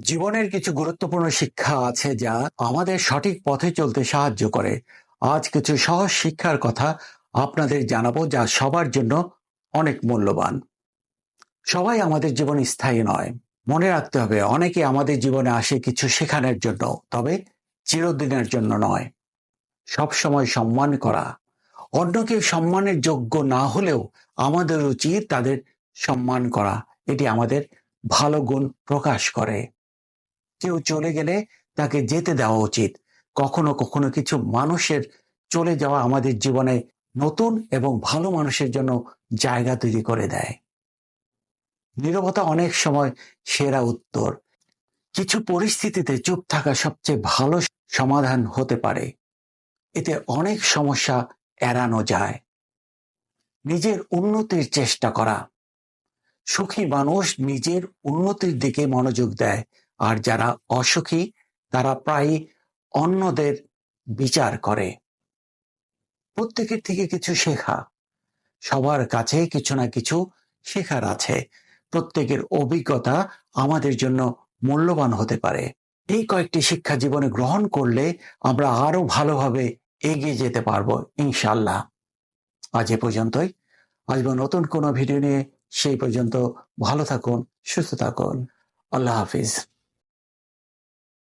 জীবনের কিছু গুরুত্বপূর্ণ শিক্ষা আছে যা আমাদের সঠিক পথে চলতে সাহায্য করে। আজ কিছু সহজ শিক্ষার কথা আপনাদের জানাবো যা সবার জন্য অনেক মূল্যবান। সবাই আমাদের জীবনে স্থায়ী নয়। মনে রাখতে হবে অনেকে আমাদের জীবনে আসে কিছু শেখানোর জন্য, তবে চিরদিনের জন্য নয়। সব সময় সম্মান করা, অন্যকে সম্মানের যোগ্য না হলেও আমাদের উচিত তাদের সম্মান করা। এটি আমাদের ভালো গুণ প্রকাশ করে। কেউ চলে গেলে তাকে যেতে দেওয়া উচিত। কখনো কখনো কিছু মানুষের চলে যাওয়া আমাদের জীবনে নতুন এবং ভালো মানুষের জন্য জায়গা তৈরি করে দেয়। নীরবতা অনেক সময় সেরা উত্তর। কিছু পরিস্থিতিতে চুপ থাকা সবচেয়ে ভালো সমাধান হতে পারে। এতে অনেক সমস্যা এড়ানো যায়। নিজের উন্নতির চেষ্টা করা, সুখী মানুষ নিজের উন্নতির দিকে মনোযোগ দেয়, আর যারা অসুখী তারা প্রায়ই অন্যদের বিচার করে। প্রত্যেকের থেকে কিছু শেখা, সবার কাছে কিছু না কিছু শেখার আছে। প্রত্যেকের অভিজ্ঞতা আমাদের জন্য মূল্যবান হতে পারে। এই কয়েকটি শিক্ষা জীবনে গ্রহণ করলে আমরা আরো ভালোভাবে এগিয়ে যেতে পারবো ইনশাল্লাহ। আজ এ পর্যন্তই। আসবো নতুন কোনো ভিডিও নিয়ে। সেই পর্যন্ত ভালো থাকুন, সুস্থ থাকুন। আল্লাহ হাফিজ।